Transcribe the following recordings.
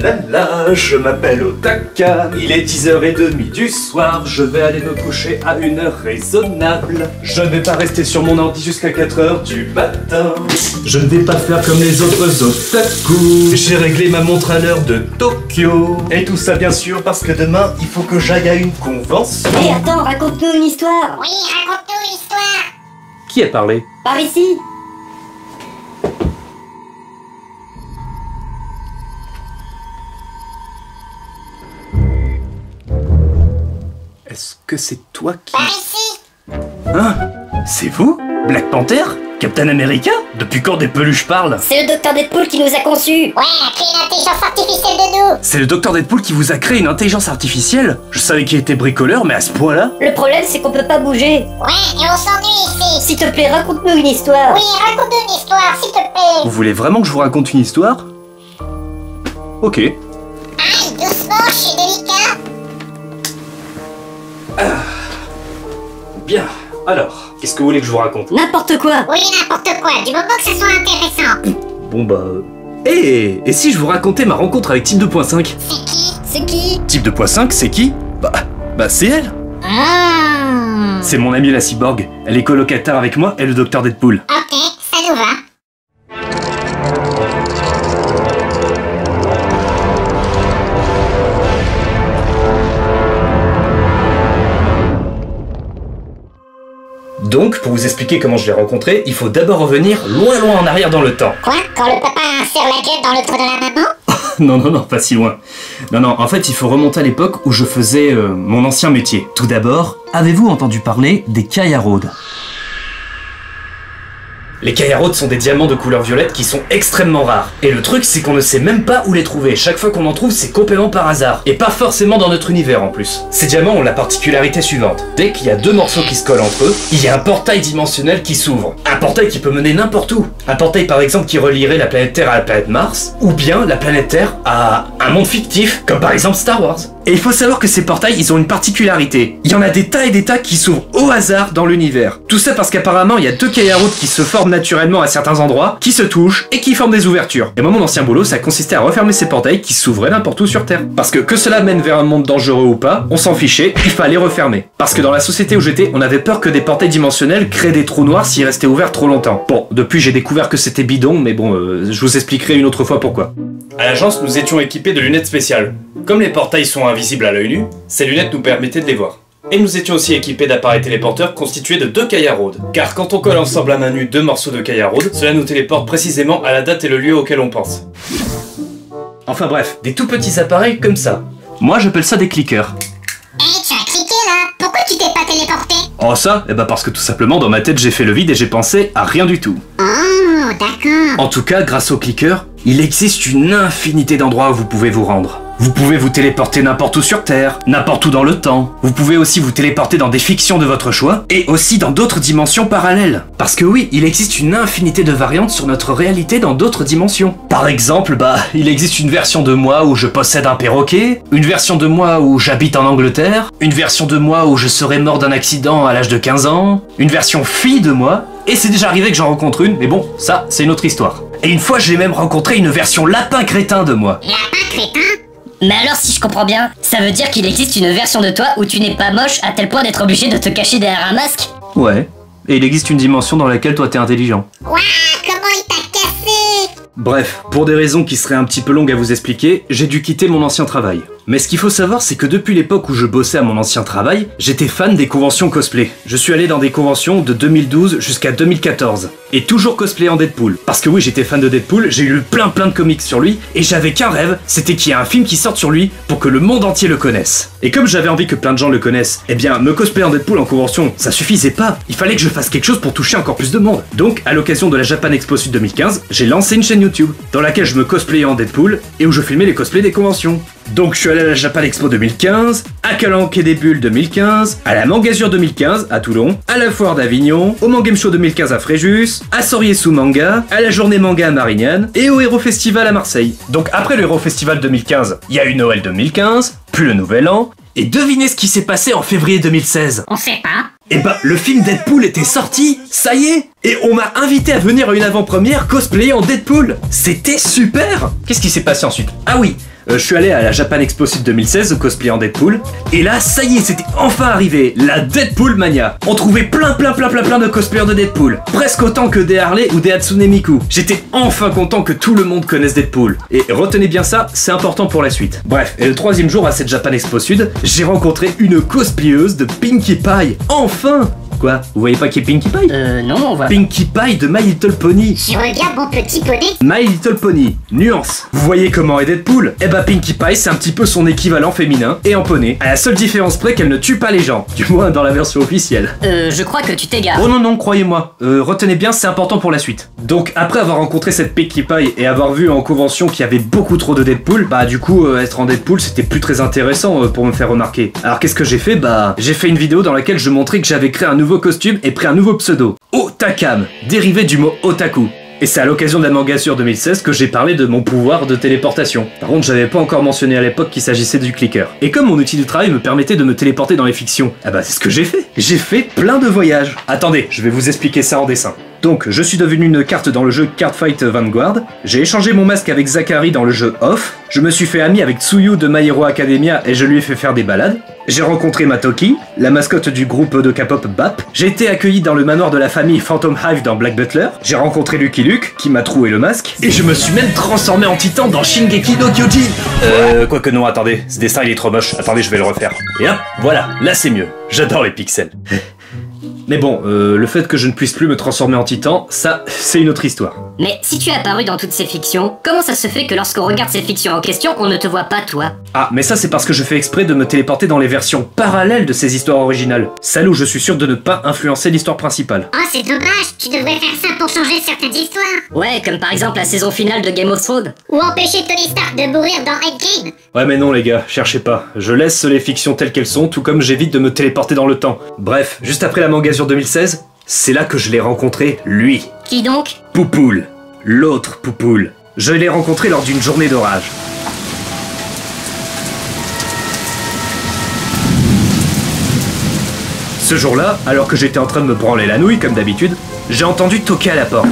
Tralala, je m'appelle Otaka, il est 10h30 du soir, je vais aller me coucher à une heure raisonnable. Je ne vais pas rester sur mon ordi jusqu'à 4h du matin. Je ne vais pas faire comme les autres otaku. J'ai réglé ma montre à l'heure de Tokyo. Et tout ça bien sûr parce que demain, il faut que j'aille à une convention. Hé, attends, raconte-nous une histoire. Oui, raconte-nous une histoire. Qui a parlé? Par ici. Est-ce que c'est toi qui... Par ici. Hein? C'est vous? Black Panther? Captain America? Depuis quand des peluches parlent? C'est le docteur Deadpool qui nous a conçus. Ouais, elle a créé une intelligence artificielle de nous. C'est le docteur Deadpool qui vous a créé une intelligence artificielle? Je savais qu'il était bricoleur, mais à ce point-là? Le problème, c'est qu'on peut pas bouger. Ouais, et on s'ennuie ici. S'il te plaît, raconte-nous une histoire. Oui, raconte-nous une histoire, s'il te plaît. Vous voulez vraiment que je vous raconte une histoire? Ok. Aïe, doucement, je suis délicat. Bien. Alors, qu'est-ce que vous voulez que je vous raconte? N'importe quoi. Oui, n'importe quoi, du moment que ça soit intéressant. Bon bah... et si je vous racontais ma rencontre avec Type 2.5? C'est qui? C'est qui? Type 2.5, c'est qui? Bah c'est elle. C'est mon amie la cyborg. Elle est colocataire avec moi et le docteur Deadpool. Ok, ça nous va. Donc, pour vous expliquer comment je l'ai rencontré, il faut d'abord revenir loin en arrière dans le temps. Quoi? Quand le papa insère la gueule dans le trou de la maman? Non, pas si loin. Non, en fait, il faut remonter à l'époque où je faisais mon ancien métier. Tout d'abord, avez-vous entendu parler des Kaya-Road? Les Kaya-Road sont des diamants de couleur violette qui sont extrêmement rares. Et le truc, c'est qu'on ne sait même pas où les trouver. Chaque fois qu'on en trouve, c'est complètement par hasard. Et pas forcément dans notre univers en plus. Ces diamants ont la particularité suivante. Dès qu'il y a deux morceaux qui se collent entre eux, il y a un portail dimensionnel qui s'ouvre. Un portail qui peut mener n'importe où. Un portail par exemple qui relierait la planète Terre à la planète Mars, ou bien la planète Terre à un monde fictif, comme par exemple Star Wars. Et il faut savoir que ces portails, ils ont une particularité. Il y en a des tas et des tas qui s'ouvrent au hasard dans l'univers. Tout ça parce qu'apparemment, il y a deux Kaya-Road qui se forment naturellement à certains endroits, qui se touchent et qui forment des ouvertures. Et moi, mon ancien boulot, ça consistait à refermer ces portails qui s'ouvraient n'importe où sur Terre. Parce que cela mène vers un monde dangereux ou pas, on s'en fichait, il fallait refermer. Parce que dans la société où j'étais, on avait peur que des portails dimensionnels créent des trous noirs s'ils restaient ouverts trop longtemps. Bon, depuis j'ai découvert que c'était bidon, mais bon, je vous expliquerai une autre fois pourquoi. À l'agence, nous étions équipés de lunettes spéciales. Comme les portails sont invisibles à l'œil nu, ces lunettes nous permettaient de les voir. Et nous étions aussi équipés d'appareils téléporteurs constitués de deux Kaya-Road. Car quand on colle ensemble à main nue deux morceaux de Kaya-Road, cela nous téléporte précisément à la date et le lieu auquel on pense. Enfin bref, des tout petits appareils comme ça. Moi j'appelle ça des clickers. Hé, tu as cliqué là? Pourquoi tu t'es pas téléporté? Oh ça? Eh bah parce que tout simplement dans ma tête j'ai fait le vide et j'ai pensé à rien du tout. Oh, d'accord. En tout cas, grâce aux clickers, il existe une infinité d'endroits où vous pouvez vous rendre. Vous pouvez vous téléporter n'importe où sur Terre, n'importe où dans le temps. Vous pouvez aussi vous téléporter dans des fictions de votre choix, et aussi dans d'autres dimensions parallèles. Parce que oui, il existe une infinité de variantes sur notre réalité dans d'autres dimensions. Par exemple, il existe une version de moi où je possède un perroquet, une version de moi où j'habite en Angleterre, une version de moi où je serais mort d'un accident à l'âge de 15 ans, une version fille de moi, et c'est déjà arrivé que j'en rencontre une, mais bon, ça, c'est une autre histoire. Et une fois, j'ai même rencontré une version lapin crétin de moi. Lapin crétin? Mais alors, si je comprends bien, ça veut dire qu'il existe une version de toi où tu n'es pas moche à tel point d'être obligé de te cacher derrière un masque? Ouais. Et il existe une dimension dans laquelle toi t'es intelligent. Waouh, comment il t'a cassé? Bref, pour des raisons qui seraient un petit peu longues à vous expliquer, j'ai dû quitter mon ancien travail. Mais ce qu'il faut savoir, c'est que depuis l'époque où je bossais à mon ancien travail, j'étais fan des conventions cosplay. Je suis allé dans des conventions de 2012 jusqu'à 2014. Et toujours cosplay en Deadpool. Parce que oui, j'étais fan de Deadpool, j'ai lu plein de comics sur lui, et j'avais qu'un rêve, c'était qu'il y ait un film qui sorte sur lui pour que le monde entier le connaisse. Et comme j'avais envie que plein de gens le connaissent, eh bien, me cosplayer en Deadpool en convention, ça suffisait pas. Il fallait que je fasse quelque chose pour toucher encore plus de monde. Donc, à l'occasion de la Japan Expo Sud 2015, j'ai lancé une chaîne YouTube, dans laquelle je me cosplayais en Deadpool, et où je filmais les cosplays des conventions. Donc je suis allé à la Japan Expo 2015, à Calanque et des Bulles 2015, à la Mangazure 2015 à Toulon, à la Foire d'Avignon, au Mangame Show 2015 à Fréjus, à Sorier-sous Manga, à la Journée Manga à Marignane et au Hero Festival à Marseille. Donc après le Hero Festival 2015, il y a eu Noël 2015, puis le Nouvel An, et devinez ce qui s'est passé en février 2016. On sait pas. Eh ben, le film Deadpool était sorti, ça y est. Et on m'a invité à venir à une avant-première cosplayer en Deadpool. C'était super. Qu'est-ce qui s'est passé ensuite? Ah oui, Je suis allé à la Japan Expo Sud 2016 cosplay en Deadpool, et là, ça y est, c'était enfin arrivé, la Deadpool Mania. On trouvait plein de cosplayers de Deadpool, presque autant que des Harley ou des Hatsune Miku. J'étais enfin content que tout le monde connaisse Deadpool. Et retenez bien ça, c'est important pour la suite. Bref, et le troisième jour à cette Japan Expo Sud, j'ai rencontré une cosplayeuse de Pinkie Pie. Enfin! Quoi? Vous voyez pas qui est Pinkie Pie? Non, on voit. Pinkie Pie de My Little Pony. Je regarde mon petit poney. My Little Pony, nuance. Vous voyez comment est Deadpool? Eh bah Pinkie Pie c'est un petit peu son équivalent féminin et en poney, à la seule différence près qu'elle ne tue pas les gens, du moins dans la version officielle. Je crois que tu t'égares. Oh non, croyez-moi, retenez bien, c'est important pour la suite. Donc après avoir rencontré cette Pinkie Pie et avoir vu en convention qu'il y avait beaucoup trop de Deadpool, bah du coup être en Deadpool c'était plus très intéressant pour me faire remarquer. Alors qu'est-ce que j'ai fait? Bah j'ai fait une vidéo dans laquelle je montrais que j'avais créé un nouveau costume et pris un nouveau pseudo, Otakam, dérivé du mot otaku. Et c'est à l'occasion de la Mangasure 2016 que j'ai parlé de mon pouvoir de téléportation. Par contre, j'avais pas encore mentionné à l'époque qu'il s'agissait du clicker. Et comme mon outil de travail me permettait de me téléporter dans les fictions, ah bah c'est ce que j'ai fait. J'ai fait plein de voyages. Attendez, je vais vous expliquer ça en dessin. Donc, je suis devenu une carte dans le jeu Cardfight Vanguard, j'ai échangé mon masque avec Zachary dans le jeu Off, je me suis fait ami avec Tsuyu de My Hero Academia et je lui ai fait faire des balades, j'ai rencontré Matoki, la mascotte du groupe de K-pop BAP, j'ai été accueilli dans le manoir de la famille Phantom Hive dans Black Butler, j'ai rencontré Lucky Luke, qui m'a troué le masque, et je me suis même transformé en titan dans Shingeki no Kyojin. Quoique non, attendez, ce dessin il est trop moche, attendez je vais le refaire. Et hop, voilà, là c'est mieux, j'adore les pixels. Mais bon, le fait que je ne puisse plus me transformer en titan, ça, c'est une autre histoire. Mais si tu es apparu dans toutes ces fictions, comment ça se fait que lorsqu'on regarde ces fictions en question, on ne te voit pas toi? Ah, mais ça c'est parce que je fais exprès de me téléporter dans les versions parallèles de ces histoires originales. Celles où je suis sûr de ne pas influencer l'histoire principale. Oh, c'est dommage, tu devrais faire ça pour changer certaines histoires. Ouais, comme par exemple la saison finale de Game of Thrones. Ou empêcher Tony Stark de mourir dans Endgame. Ouais mais non les gars, cherchez pas. Je laisse les fictions telles qu'elles sont, tout comme j'évite de me téléporter dans le temps. Bref, juste après la Mangasure 2016, c'est là que je l'ai rencontré, lui. Qui donc? Poupoule. L'autre Poupoule. Je l'ai rencontré lors d'une journée d'orage. Ce jour-là, alors que j'étais en train de me branler la nouille comme d'habitude, j'ai entendu toquer à la porte.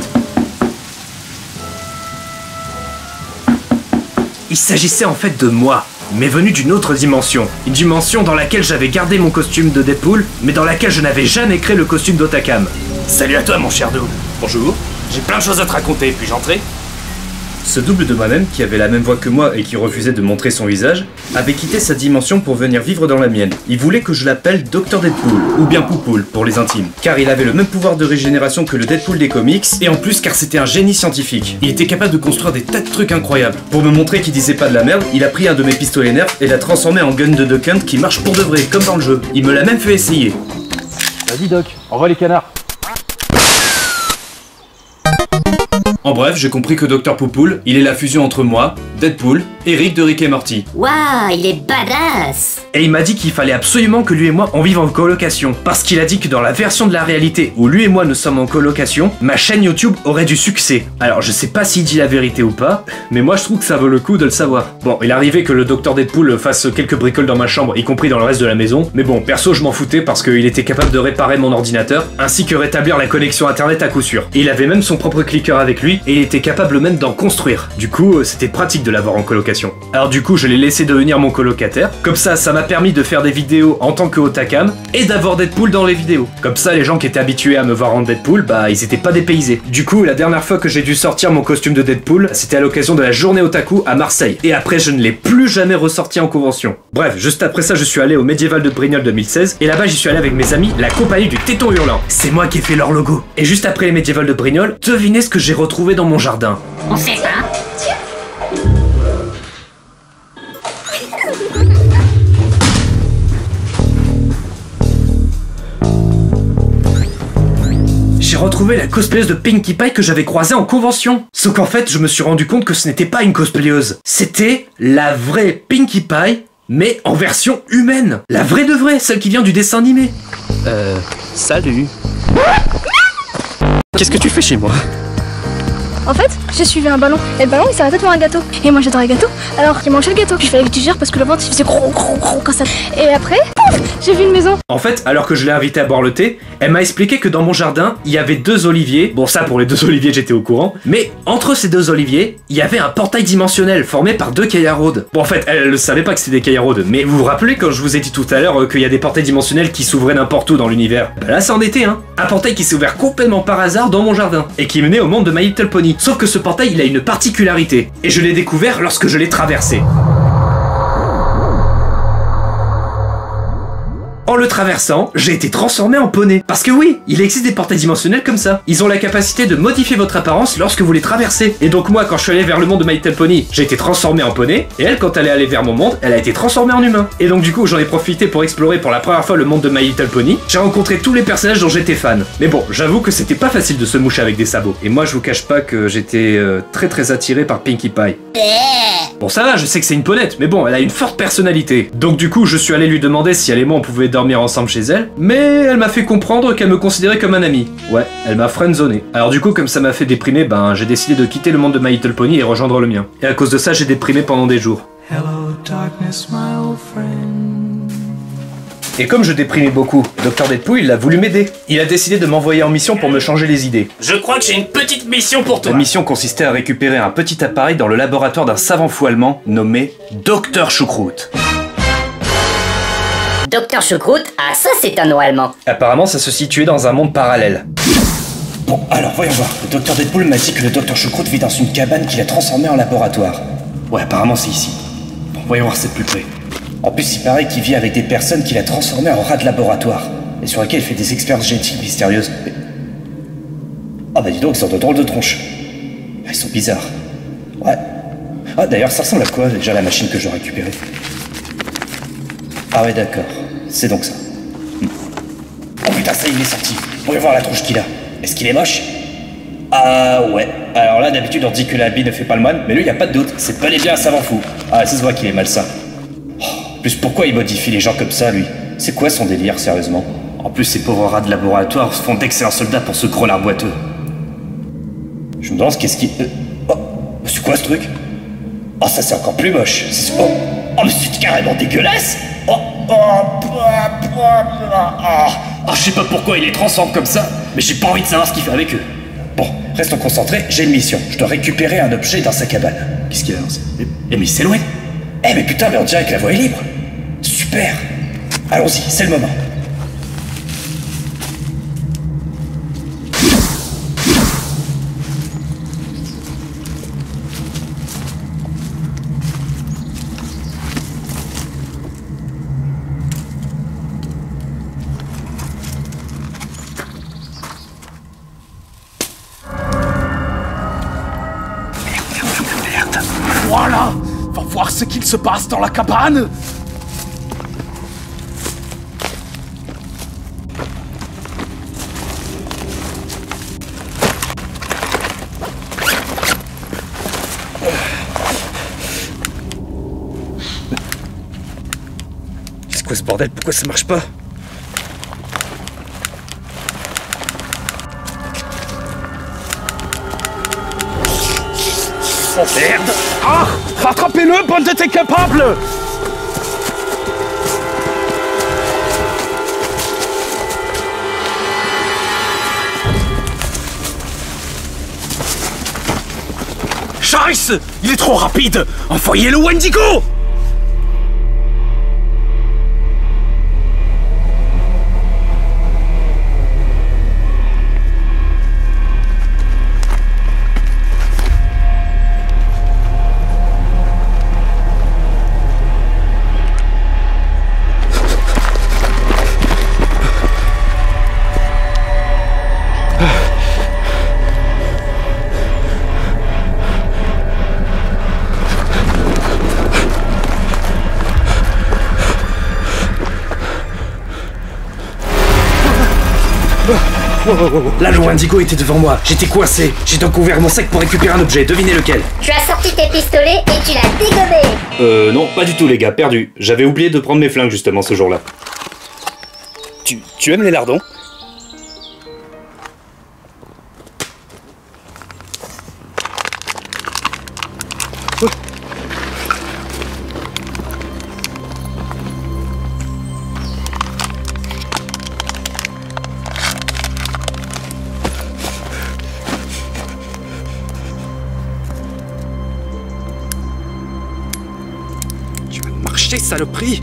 Il s'agissait en fait de moi, mais venu d'une autre dimension. Une dimension dans laquelle j'avais gardé mon costume de Deadpool, mais dans laquelle je n'avais jamais créé le costume d'Otakam. Salut à toi mon cher Dou. Bonjour. J'ai plein de choses à te raconter, puis-je entrer? Ce double de moi-même, qui avait la même voix que moi et qui refusait de montrer son visage, avait quitté sa dimension pour venir vivre dans la mienne. Il voulait que je l'appelle Dr Deadpool, ou bien Poupoule pour les intimes, car il avait le même pouvoir de régénération que le Deadpool des comics, et en plus car c'était un génie scientifique. Il était capable de construire des tas de trucs incroyables. Pour me montrer qu'il disait pas de la merde, il a pris un de mes pistolets Nerf et l'a transformé en gun de Duck Hunt qui marche pour de vrai, comme dans le jeu. Il me l'a même fait essayer. Vas-y Doc, envoie les canards. En bref, j'ai compris que Dr Poupoule, il est la fusion entre moi, Deadpool, et Rick de Rick et Morty. Waouh, il est badass! Et il m'a dit qu'il fallait absolument que lui et moi on vive en colocation, parce qu'il a dit que dans la version de la réalité où lui et moi nous sommes en colocation, ma chaîne YouTube aurait du succès. Alors je sais pas s'il dit la vérité ou pas, mais moi je trouve que ça vaut le coup de le savoir. Bon, il arrivait que le Dr Deadpool fasse quelques bricoles dans ma chambre, y compris dans le reste de la maison, mais bon, perso je m'en foutais parce qu'il était capable de réparer mon ordinateur, ainsi que rétablir la connexion internet à coup sûr. Et il avait même son propre clicker avec lui, et il était capable même d'en construire. Du coup, c'était pratique de l'avoir en colocation. Alors du coup, je l'ai laissé devenir mon colocataire. Comme ça m'a permis de faire des vidéos en tant que Otakam et d'avoir Deadpool dans les vidéos. Comme ça, les gens qui étaient habitués à me voir en Deadpool, bah ils étaient pas dépaysés. Du coup, la dernière fois que j'ai dû sortir mon costume de Deadpool, c'était à l'occasion de la journée Otaku à Marseille. Et après, je ne l'ai plus jamais ressorti en convention. Bref, juste après ça, je suis allé au Médiéval de Brignoles 2016 et là-bas, j'y suis allé avec mes amis, la compagnie du Téton Hurlant. C'est moi qui ai fait leur logo. Et juste après les Médiévals de Brignoles, devinez ce que j'ai retrouvé dans mon jardin. On sait pas. J'ai retrouvé la cosplayeuse de Pinkie Pie que j'avais croisée en convention. Sauf qu'en fait, je me suis rendu compte que ce n'était pas une cosplayeuse. C'était la vraie Pinkie Pie, mais en version humaine. La vraie de vraie, celle qui vient du dessin animé. Salut. Qu'est-ce que tu fais chez moi? En fait, j'ai suivi un ballon, et le ballon il s'est arrêté devant un gâteau. Et moi j'adore les gâteaux, alors j'ai mangé le gâteau. Puis il fallait que tu gères parce que le ventre il faisait gros comme ça. Et après, pouf, J'ai vu une maison. En fait, alors que je l'ai invitée à boire le thé, elle m'a expliqué que dans mon jardin, il y avait 2 oliviers. Bon, ça pour les 2 oliviers, j'étais au courant. Mais entre ces 2 oliviers, il y avait un portail dimensionnel formé par 2 caillaraudes. Bon, en fait, elle ne savait pas que c'était des caillaraudes. Mais vous vous rappelez quand je vous ai dit tout à l'heure qu'il y a des portails dimensionnels qui s'ouvraient n'importe où dans l'univers? Bah là, c'en était un. Un portail qui s'est ouvert complètement par hasard dans mon jardin. Et qui menait au monde de My Little Pony. Sauf que ce portail, il a une particularité. Et je l'ai découvert lorsque je l'ai traversé. En le traversant, j'ai été transformé en poney. Parce que oui, il existe des portails dimensionnels comme ça. Ils ont la capacité de modifier votre apparence lorsque vous les traversez. Et donc moi, quand je suis allé vers le monde de My Little Pony, j'ai été transformé en poney. Et elle, quand elle est allée vers mon monde, elle a été transformée en humain. Et donc du coup, j'en ai profité pour explorer pour la première fois le monde de My Little Pony. J'ai rencontré tous les personnages dont j'étais fan. Mais bon, j'avoue que c'était pas facile de se moucher avec des sabots. Et moi, je vous cache pas que j'étais très attiré par Pinkie Pie. Bon, ça va, je sais que c'est une ponette, mais bon, elle a une forte personnalité. Donc du coup, je suis allé lui demander si elle et moi on pouvait dormir ensemble chez elle, mais elle m'a fait comprendre qu'elle me considérait comme un ami. Ouais, elle m'a friendzoné. Alors du coup, comme ça m'a fait déprimer, ben j'ai décidé de quitter le monde de My Little Pony et rejoindre le mien. Et à cause de ça, j'ai déprimé pendant des jours. Hello, darkness, my old friend. Et comme je déprimais beaucoup, Dr Deadpool, il a voulu m'aider. Il a décidé de m'envoyer en mission pour me changer les idées. Je crois que j'ai une petite mission pour toi. La mission consistait à récupérer un petit appareil dans le laboratoire d'un savant fou allemand nommé Dr Choucroute. Docteur Choucroute, ah ça c'est un nom allemand. Apparemment, ça se situait dans un monde parallèle. Bon, alors voyons voir. Le Dr Deadpool m'a dit que le Dr Choucroute vit dans une cabane qu'il a transformée en laboratoire. Ouais, apparemment c'est ici. Bon, voyons voir c'est de plus près. En plus, il paraît qu'il vit avec des personnes qu'il a transformées en rats de laboratoire, et sur lesquelles il fait des expériences génétiques mystérieuses. Mais... ah bah dis donc, ils ont de drôles de tronches. Ah, ils sont bizarres. Ouais. Ah d'ailleurs, ça ressemble à quoi déjà la machine que je dois récupérer? Ah ouais d'accord, c'est donc ça. Oh putain, ça il est sorti. Voyons voir la tronche qu'il a. Est-ce qu'il est moche? Ah ouais. Alors là, d'habitude on dit que l'habit ne fait pas le moine, mais lui y a pas de doute, c'est bel et bien un savant fou. Ah, ça se voit qu'il est malsain. En plus, pourquoi il modifie les gens comme ça, lui? C'est quoi son délire, sérieusement? En plus, ces pauvres rats de laboratoire se font d'excellents soldats pour ce grenard boiteux. Je me demande qu'est-ce qui... Oh, c'est quoi ce truc? Oh, ça c'est encore plus moche. Oh, mais c'est carrément dégueulasse. Oh, je sais pas pourquoi il les transforme comme ça, mais j'ai pas envie de savoir ce qu'il fait avec eux. Bon, restons concentrés, j'ai une mission. Je dois récupérer un objet dans sa cabane. Qu'est-ce qu'il y a? Mais il s'éloigne. Eh mais putain, mais on dirait que la voie est libre. Super. Allons-y, c'est le moment. Voilà! Va voir ce qu'il se passe dans la cabane! C'est quoi ce bordel? Pourquoi ça marche pas? Oh merde! Ah! Rattrapez-le, bande de incapables! Scheiße! Il est trop rapide! Envoyez-le Wendigo! Là, le Wendigo était devant moi. J'étais coincé. J'ai donc ouvert mon sac pour récupérer un objet. Devinez lequel? Tu as sorti tes pistolets et tu l'as dégommé. Non, pas du tout, les gars. Perdu. J'avais oublié de prendre mes flingues, justement, ce jour-là. Tu aimes les lardons? cacher, saloperie.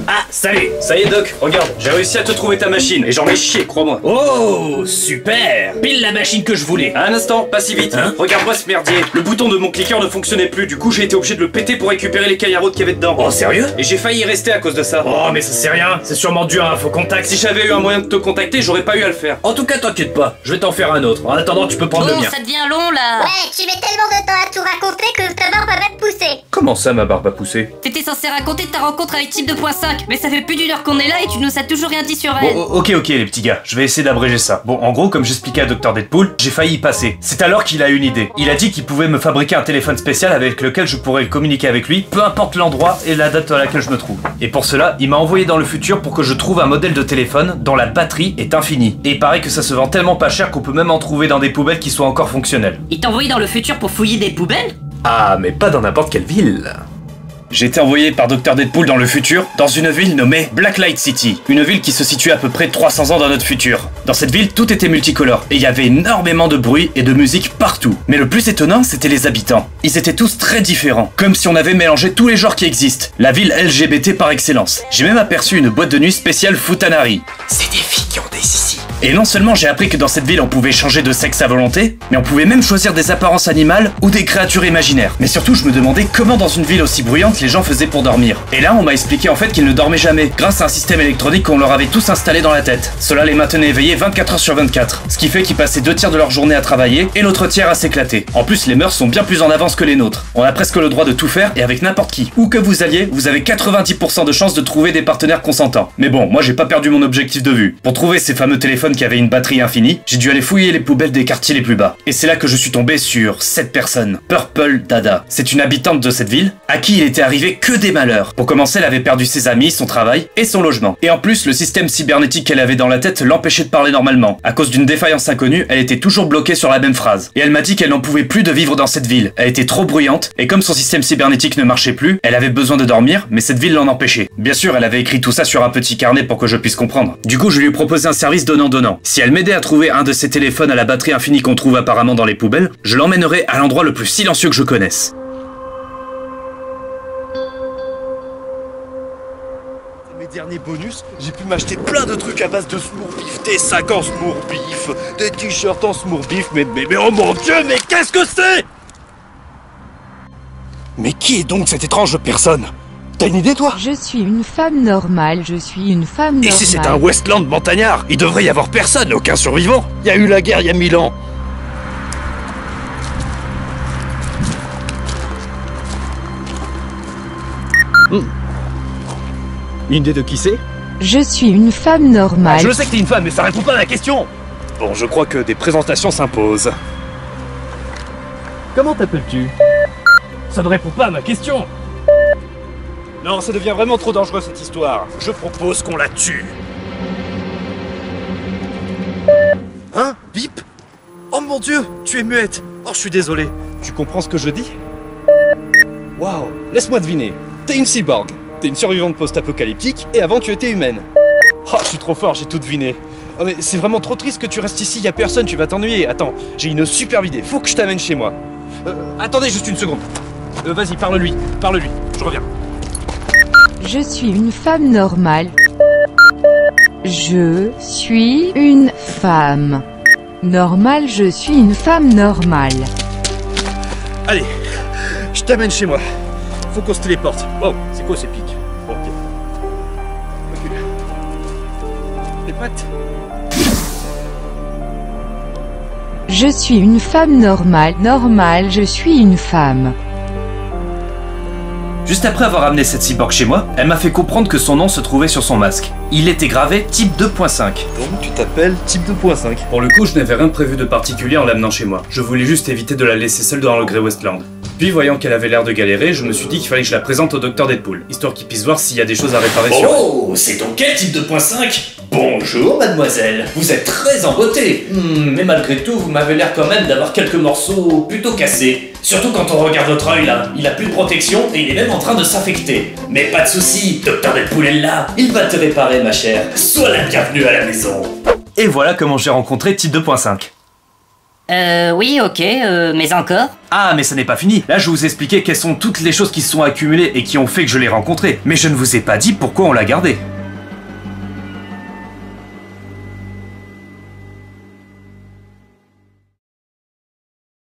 Ah, salut! Ça y est, Doc, regarde, j'ai réussi à te trouver ta machine, et j'en ai chié, crois-moi. Oh, super! Pile la machine que je voulais. Un instant, pas si vite. Hein? Regarde-moi ce merdier. Le bouton de mon cliqueur ne fonctionnait plus, du coup j'ai été obligé de le péter pour récupérer les caillards qu'il y avait dedans. Oh, sérieux? Et j'ai failli y rester à cause de ça. Oh, mais ça c'est rien, c'est sûrement dû à un faux contact. Si j'avais eu un moyen de te contacter, j'aurais pas eu à le faire. En tout cas, t'inquiète pas, je vais t'en faire un autre. En attendant, tu peux prendre le mien. Ça devient long là. Ouais, tu mets tellement de temps à tout raconter que ta barbe va même pousser. Comment ça, ma barbe a poussé? T'étais censé raconter ta rencontre avec Type 2.5, mais ça fait plus d'1 heure qu'on est là et tu nous as toujours rien dit sur elle. Bon, ok les petits gars, je vais essayer d'abréger ça. Bon, en gros, comme j'expliquais à Dr Deadpool, j'ai failli y passer. C'est alors qu'il a une idée. Il a dit qu'il pouvait me fabriquer un téléphone spécial avec lequel je pourrais communiquer avec lui, peu importe l'endroit et la date à laquelle je me trouve. Et pour cela, il m'a envoyé dans le futur pour que je trouve un modèle de téléphone dont la batterie est infinie. Et il paraît que ça se vend tellement pas cher qu'on peut même en trouver dans des poubelles qui soient encore fonctionnelles. Il t'a envoyé dans le futur pour fouiller des poubelles? Ah, mais pas dans n'importe quelle ville. J'ai été envoyé par Dr Deadpool dans le futur, dans une ville nommée Blacklight City, une ville qui se situe à peu près 300 ans dans notre futur. Dans cette ville, tout était multicolore, et il y avait énormément de bruit et de musique partout. Mais le plus étonnant, c'était les habitants. Ils étaient tous très différents, comme si on avait mélangé tous les genres qui existent. La ville LGBT par excellence. J'ai même aperçu une boîte de nuit spéciale Futanari. C'est des filles qui ont des sissi. Et non seulement j'ai appris que dans cette ville on pouvait changer de sexe à volonté, mais on pouvait même choisir des apparences animales ou des créatures imaginaires. Mais surtout je me demandais comment dans une ville aussi bruyante les gens faisaient pour dormir. Et là on m'a expliqué en fait qu'ils ne dormaient jamais, grâce à un système électronique qu'on leur avait tous installé dans la tête. Cela les maintenait éveillés 24 heures sur 24, ce qui fait qu'ils passaient 2 tiers de leur journée à travailler et l'autre tiers à s'éclater. En plus les mœurs sont bien plus en avance que les nôtres. On a presque le droit de tout faire et avec n'importe qui. Où que vous alliez, vous avez 90% de chances de trouver des partenaires consentants. Mais bon, moi j'ai pas perdu mon objectif de vue. Pour trouver ces fameux téléphones qui avaient une batterie infinie, j'ai dû aller fouiller les poubelles des quartiers les plus bas. Et c'est là que je suis tombé sur cette personne, Purple Dada. C'est une habitante de cette ville, à qui il était arrivé que des malheurs. Pour commencer, elle avait perdu ses amis, son travail et son logement. Et en plus, le système cybernétique qu'elle avait dans la tête l'empêchait de parler normalement. À cause d'une défaillance inconnue, elle était toujours bloquée sur la même phrase. Et elle m'a dit qu'elle n'en pouvait plus de vivre dans cette ville. Elle était trop bruyante, et comme son système cybernétique ne marchait plus, elle avait besoin de dormir, mais cette ville l'en empêchait. Bien sûr, elle avait écrit tout ça sur un petit carnet pour que je puisse comprendre. Du coup, je lui ai proposé un service donnant-donnant. Si elle m'aidait à trouver un de ces téléphones à la batterie infinie qu'on trouve apparemment dans les poubelles, je l'emmènerai à l'endroit le plus silencieux que je connaisse. Mes derniers bonus, j'ai pu m'acheter plein de trucs à base de Smurbeef, des sacs en Smurbeef, des t-shirts en Smurbeef, mais oh mon dieu, mais qu'est-ce que c'est? Mais qui est donc cette étrange personne? T'as une idée, toi? Je suis une femme normale, je suis une femme normale. Ici, c'est un Westland montagnard. Il devrait y avoir personne, aucun survivant. Il y a eu la guerre il y a 1000 ans. Une idée de qui c'est? Je suis une femme normale. Je sais que t'es une femme, mais ça répond pas à la question. Bon, je crois que des présentations s'imposent. Comment t'appelles-tu? Ça ne répond pas à ma question. Non, ça devient vraiment trop dangereux cette histoire. Je propose qu'on la tue. Hein? Bip? Oh mon dieu, tu es muette. Oh, je suis désolé. Tu comprends ce que je dis? Waouh, laisse-moi deviner. T'es une cyborg. T'es une survivante post-apocalyptique et avant tu étais humaine. Oh, je suis trop fort, j'ai tout deviné. Oh, mais c'est vraiment trop triste que tu restes ici, y a personne, tu vas t'ennuyer. Attends, j'ai une superbe idée. Faut que je t'amène chez moi. Attendez juste une seconde. Vas-y, parle-lui, je reviens. Je suis une femme normale. Je suis une femme normale, je suis une femme normale. Allez, je t'amène chez moi. Faut qu'on se téléporte. Wow, c'est quoi ces pics? Bon, ok. Recule. T'es prête? Je suis une femme normale, je suis une femme. Juste après avoir amené cette cyborg chez moi, elle m'a fait comprendre que son nom se trouvait sur son masque. Il était gravé Type 2.5. Donc tu t'appelles Type 2.5. Pour le coup, je n'avais rien prévu de particulier en l'amenant chez moi. Je voulais juste éviter de la laisser seule dans le Grey Westland. Puis voyant qu'elle avait l'air de galérer, je me suis dit qu'il fallait que je la présente au Dr Deadpool, histoire qu'il puisse voir s'il y a des choses à réparer sur elle. Oh, c'est ton quel Type 2.5? Bonjour mademoiselle, vous êtes très en beauté. Mais malgré tout, vous m'avez l'air quand même d'avoir quelques morceaux plutôt cassés. Surtout quand on regarde votre œil là, il a plus de protection et il est même en train de s'infecter. Mais pas de soucis, Docteur Deadpool est là, il va te réparer ma chère. Sois la bienvenue à la maison. Et voilà comment j'ai rencontré Type 2.5. Oui, ok, mais encore? Ah, mais ça n'est pas fini. Là, je vous expliquais quelles sont toutes les choses qui se sont accumulées et qui ont fait que je l'ai rencontré. Mais je ne vous ai pas dit pourquoi on l'a gardé.